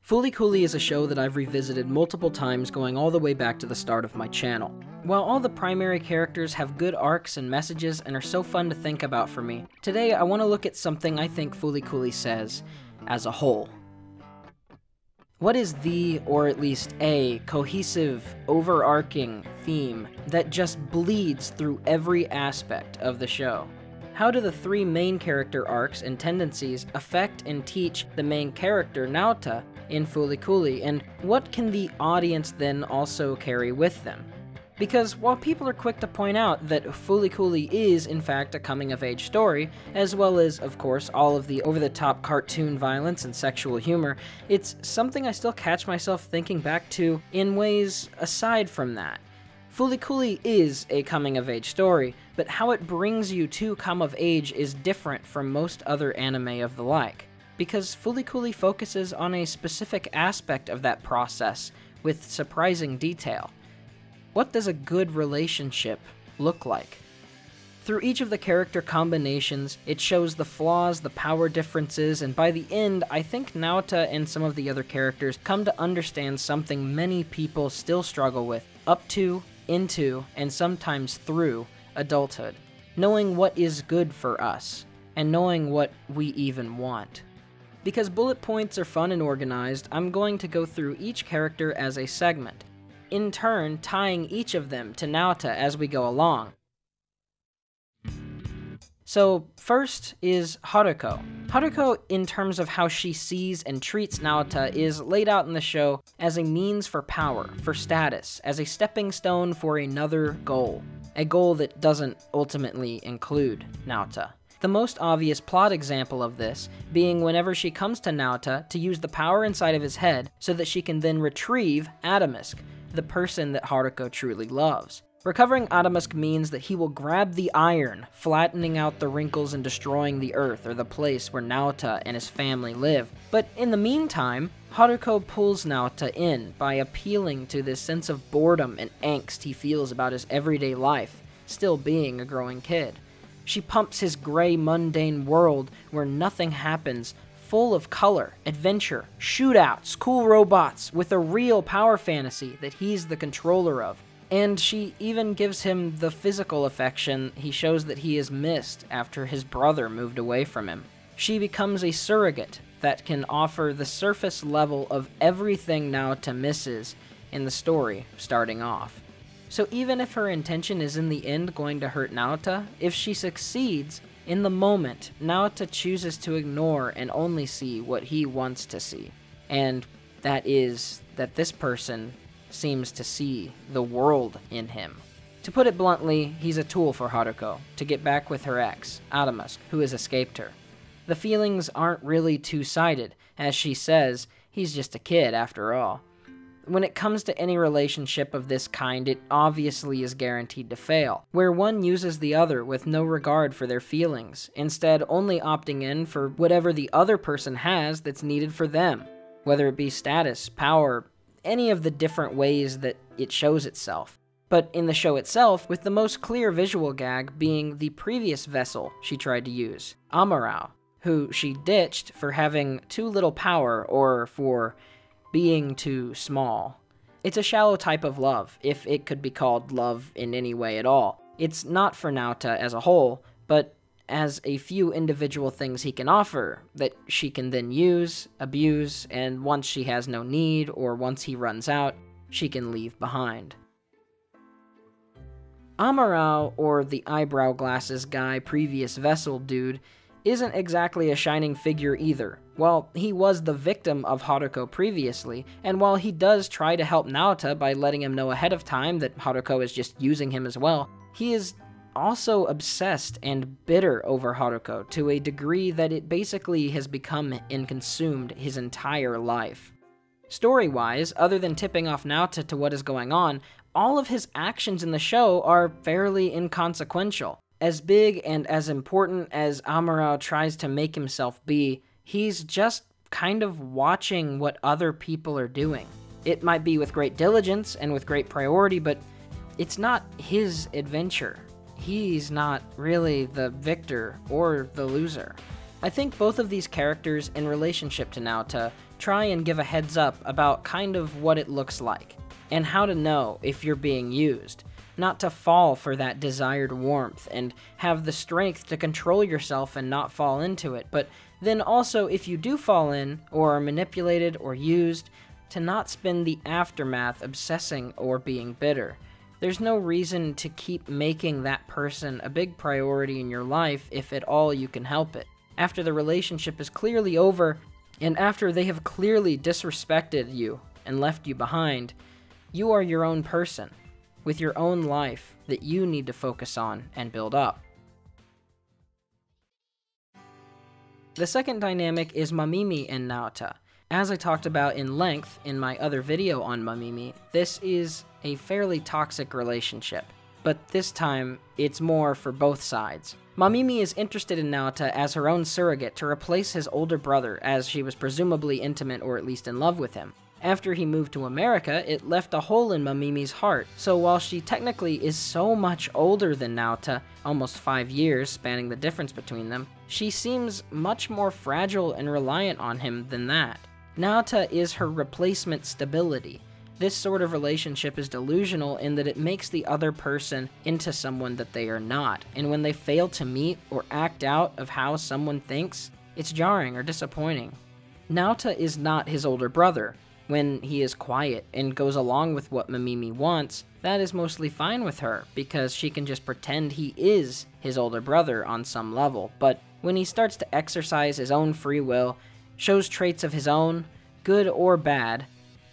Fooly Cooly is a show that I've revisited multiple times going all the way back to the start of my channel. While all the primary characters have good arcs and messages and are so fun to think about for me, today I want to look at something I think Fooly Cooly says as a whole. What is the, or at least a, cohesive, overarching theme that just bleeds through every aspect of the show? How do the three main character arcs and tendencies affect and teach the main character, Naota, in Fooly Cooly, and what can the audience then also carry with them? Because while people are quick to point out that Fooly Cooly is, in fact, a coming-of-age story, as well as, of course, all of the over-the-top cartoon violence and sexual humor, it's something I still catch myself thinking back to in ways aside from that. Fooly Cooly is a coming-of-age story, but how it brings you to come-of-age is different from most other anime of the like, because Fooly Cooly focuses on a specific aspect of that process with surprising detail. What does a good relationship look like? Through each of the character combinations, it shows the flaws, the power differences, and by the end, I think Naota and some of the other characters come to understand something many people still struggle with, up to, into, and sometimes through adulthood. Knowing what is good for us, and knowing what we even want. Because bullet points are fun and organized, I'm going to go through each character as a segment, in turn tying each of them to Naota as we go along. So first is Haruko. Haruko, in terms of how she sees and treats Naota, is laid out in the show as a means for power, for status, as a stepping stone for another goal. A goal that doesn't ultimately include Naota. The most obvious plot example of this being whenever she comes to Naota to use the power inside of his head so that she can then retrieve Atomisk, the person that Haruko truly loves. Recovering Atomisk means that he will grab the iron, flattening out the wrinkles and destroying the earth or the place where Naota and his family live. But in the meantime, Haruko pulls Naota in by appealing to this sense of boredom and angst he feels about his everyday life, still being a growing kid. She pumps his gray, mundane world where nothing happens, full of color, adventure, shootouts, cool robots, with a real power fantasy that he's the controller of. And she even gives him the physical affection he shows that he has missed after his brother moved away from him. She becomes a surrogate that can offer the surface level of everything Naota misses in the story starting off. So even if her intention is in the end going to hurt Naota, if she succeeds, in the moment, Naota chooses to ignore and only see what he wants to see. And that is that this person seems to see the world in him. To put it bluntly, he's a tool for Haruko to get back with her ex, Atomisk, who has escaped her. The feelings aren't really two-sided. As she says, he's just a kid after all. When it comes to any relationship of this kind, it obviously is guaranteed to fail, where one uses the other with no regard for their feelings, instead only opting in for whatever the other person has that's needed for them, whether it be status, power, any of the different ways that it shows itself. But in the show itself, with the most clear visual gag being the previous vessel she tried to use, Amuro, who she ditched for having too little power or for being too small. It's a shallow type of love, if it could be called love in any way at all. It's not for Naota as a whole, but as a few individual things he can offer that she can then use, abuse, and once she has no need or once he runs out, she can leave behind. Amuro, or the eyebrow glasses guy previous vessel dude, isn't exactly a shining figure either. While he was the victim of Haruko previously, and while he does try to help Naota by letting him know ahead of time that Haruko is just using him as well, he is also obsessed and bitter over Haruko to a degree that it basically has become and consumed his entire life. Story-wise, other than tipping off Naota to what is going on, all of his actions in the show are fairly inconsequential. As big and as important as Amuro tries to make himself be, he's just kind of watching what other people are doing. It might be with great diligence and with great priority, but it's not his adventure. He's not really the victor or the loser. I think both of these characters in relationship to Naota try and give a heads up about kind of what it looks like, and how to know if you're being used, not to fall for that desired warmth and have the strength to control yourself and not fall into it, but then also if you do fall in, or are manipulated or used, to not spend the aftermath obsessing or being bitter. There's no reason to keep making that person a big priority in your life if at all you can help it. After the relationship is clearly over, and after they have clearly disrespected you and left you behind, you are your own person, with your own life that you need to focus on and build up. The second dynamic is Mamimi and Naota. As I talked about in length in my other video on Mamimi, this is a fairly toxic relationship, but this time it's more for both sides. Mamimi is interested in Naota as her own surrogate to replace his older brother, as she was presumably intimate or at least in love with him. After he moved to America, it left a hole in Mamimi's heart, so while she technically is so much older than Naota, almost 5 years spanning the difference between them, she seems much more fragile and reliant on him than that. Naota is her replacement stability. This sort of relationship is delusional in that it makes the other person into someone that they are not, and when they fail to meet or act out of how someone thinks, it's jarring or disappointing. Naota is not his older brother. When he is quiet and goes along with what Mamimi wants, that is mostly fine with her, because she can just pretend he is his older brother on some level, but when he starts to exercise his own free will, shows traits of his own, good or bad,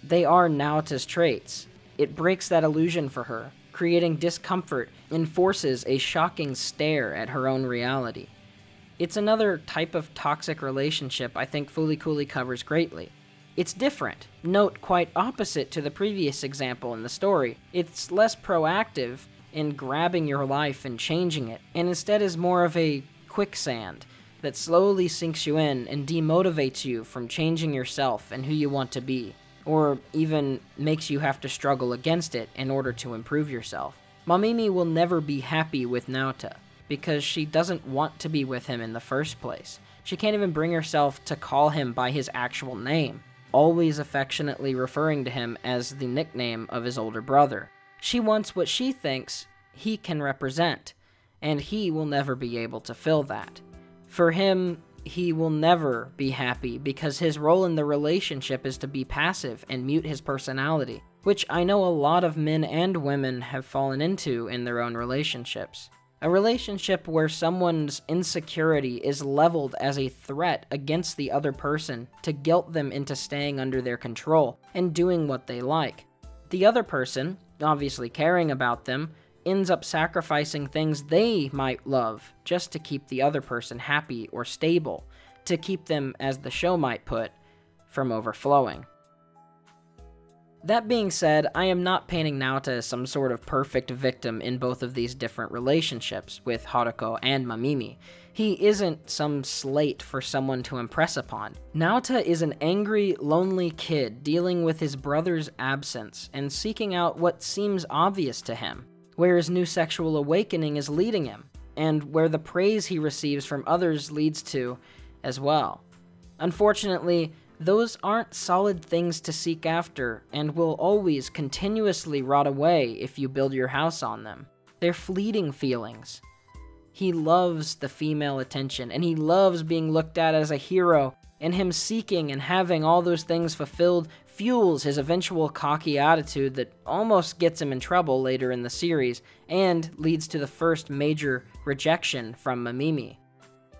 they are Naota's traits. It breaks that illusion for her, creating discomfort and forces a shocking stare at her own reality. It's another type of toxic relationship I think Fooly Cooly covers greatly. It's different, note quite opposite to the previous example in the story. It's less proactive in grabbing your life and changing it, and instead is more of a quicksand that slowly sinks you in and demotivates you from changing yourself and who you want to be, or even makes you have to struggle against it in order to improve yourself. Mamimi will never be happy with Naota, because she doesn't want to be with him in the first place. She can't even bring herself to call him by his actual name, always affectionately referring to him as the nickname of his older brother. She wants what she thinks he can represent, and he will never be able to fill that. For him, he will never be happy because his role in the relationship is to be passive and mute his personality, which I know a lot of men and women have fallen into in their own relationships. A relationship where someone's insecurity is leveled as a threat against the other person to guilt them into staying under their control and doing what they like. The other person, obviously caring about them, ends up sacrificing things they might love just to keep the other person happy or stable, to keep them, as the show might put, from overflowing. That being said, I am not painting Naota as some sort of perfect victim in both of these different relationships, with Haruko and Mamimi. He isn't some slate for someone to impress upon. Naota is an angry, lonely kid dealing with his brother's absence and seeking out what seems obvious to him, where his new sexual awakening is leading him, and where the praise he receives from others leads to as well. Unfortunately, those aren't solid things to seek after, and will always continuously rot away if you build your house on them. They're fleeting feelings. He loves the female attention, and he loves being looked at as a hero, and him seeking and having all those things fulfilled fuels his eventual cocky attitude that almost gets him in trouble later in the series, and leads to the first major rejection from Mamimi.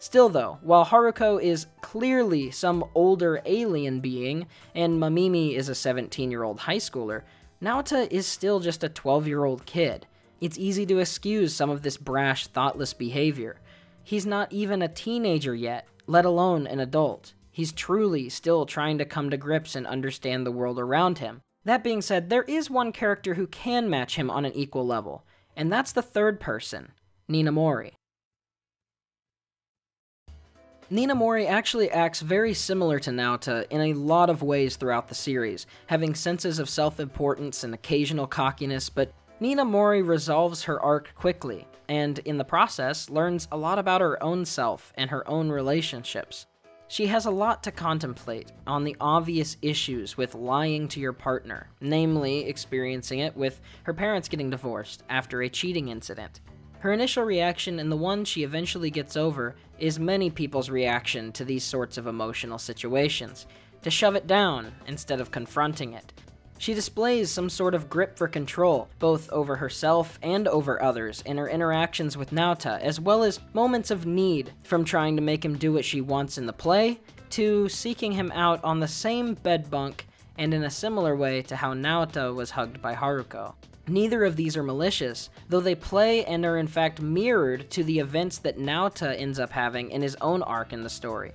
Still though, while Haruko is clearly some older alien being, and Mamimi is a 17-year-old high schooler, Naota is still just a 12-year-old kid. It's easy to excuse some of this brash, thoughtless behavior. He's not even a teenager yet, let alone an adult. He's truly still trying to come to grips and understand the world around him. That being said, there is one character who can match him on an equal level, and that's the third person, Ninamori. Ninamori actually acts very similar to Naota in a lot of ways throughout the series, having senses of self-importance and occasional cockiness, but Ninamori resolves her arc quickly, and in the process learns a lot about her own self and her own relationships. She has a lot to contemplate on the obvious issues with lying to your partner, namely experiencing it with her parents getting divorced after a cheating incident. Her initial reaction, and the one she eventually gets over, is many people's reaction to these sorts of emotional situations, to shove it down instead of confronting it. She displays some sort of grip for control, both over herself and over others in her interactions with Naota, as well as moments of need, from trying to make him do what she wants in the play, to seeking him out on the same bed bunk, and in a similar way to how Naota was hugged by Haruko. Neither of these are malicious, though they play and are in fact mirrored to the events that Naota ends up having in his own arc in the story.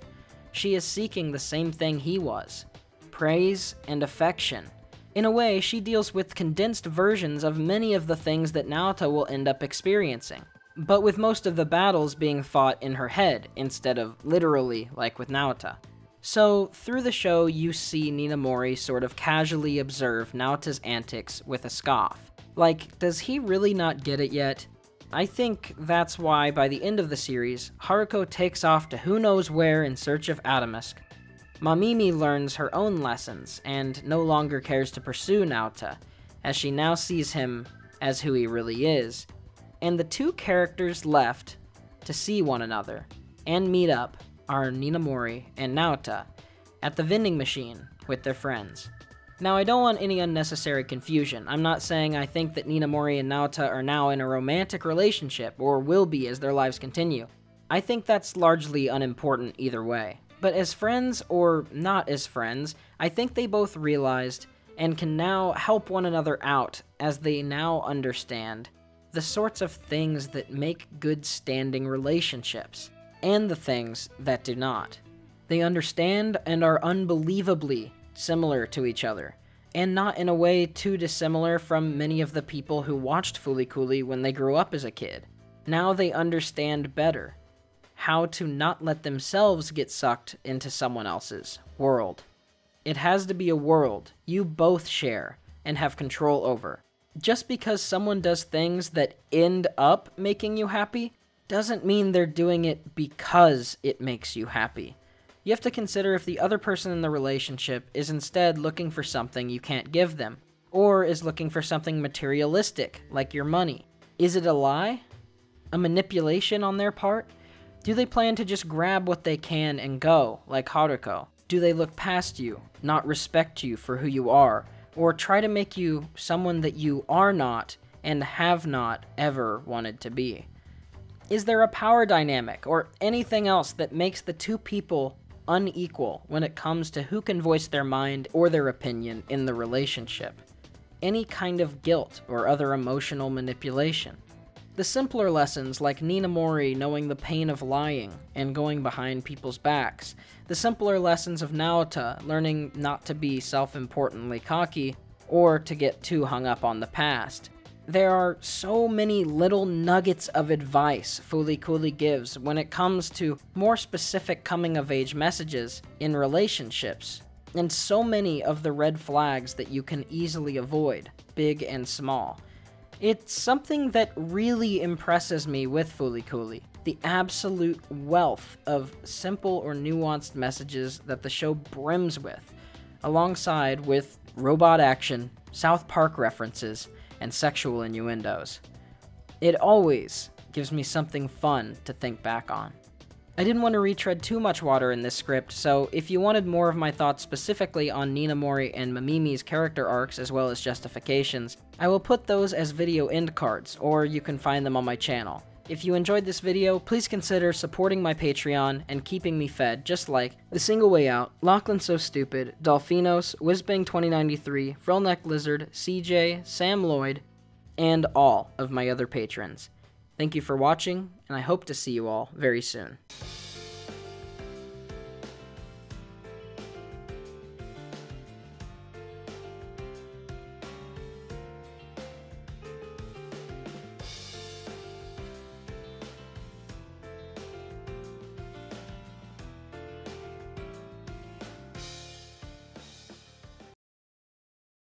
She is seeking the same thing he was: praise and affection. In a way, she deals with condensed versions of many of the things that Naota will end up experiencing, but with most of the battles being fought in her head instead of literally like with Naota. So, through the show, you see Ninamori sort of casually observe Naota's antics with a scoff. Like, does he really not get it yet? I think that's why, by the end of the series, Haruko takes off to who knows where in search of Adamusk. Mamimi learns her own lessons, and no longer cares to pursue Naota, as she now sees him as who he really is. And the two characters left to see one another, and meet up, are Ninamori and Naota, at the vending machine with their friends. Now, I don't want any unnecessary confusion. I'm not saying I think that Ninamori and Naota are now in a romantic relationship, or will be as their lives continue. I think that's largely unimportant either way. But as friends, or not as friends, I think they both realized, and can now help one another out, as they now understand the sorts of things that make good standing relationships, and the things that do not. They understand and are unbelievably similar to each other, and not in a way too dissimilar from many of the people who watched Fooly Cooly when they grew up as a kid. Now they understand better how to not let themselves get sucked into someone else's world. It has to be a world you both share and have control over. Just because someone does things that end up making you happy doesn't mean they're doing it because it makes you happy. You have to consider if the other person in the relationship is instead looking for something you can't give them, or is looking for something materialistic, like your money. Is it a lie? A manipulation on their part? Do they plan to just grab what they can and go, like Haruko? Do they look past you, not respect you for who you are, or try to make you someone that you are not and have not ever wanted to be? Is there a power dynamic, or anything else that makes the two people unequal when it comes to who can voice their mind or their opinion in the relationship? Any kind of guilt or other emotional manipulation? The simpler lessons, like Ninamori knowing the pain of lying and going behind people's backs. The simpler lessons of Naota learning not to be self-importantly cocky or to get too hung up on the past. There are so many little nuggets of advice Fooly Cooly gives when it comes to more specific coming-of-age messages in relationships, and so many of the red flags that you can easily avoid, big and small. It's something that really impresses me with Fooly Cooly, the absolute wealth of simple or nuanced messages that the show brims with, alongside with robot action, South Park references, and sexual innuendos. It always gives me something fun to think back on. I didn't want to retread too much water in this script, so if you wanted more of my thoughts specifically on Ninamori and Mamimi's character arcs as well as justifications, I will put those as video end cards, or you can find them on my channel. If you enjoyed this video, please consider supporting my Patreon and keeping me fed, just like The Single Way Out, Lachlan So Stupid, Dolphinos, Whizbang2093, Frillneck Lizard, CJ, Sam Lloyd, and all of my other patrons. Thank you for watching, and I hope to see you all very soon.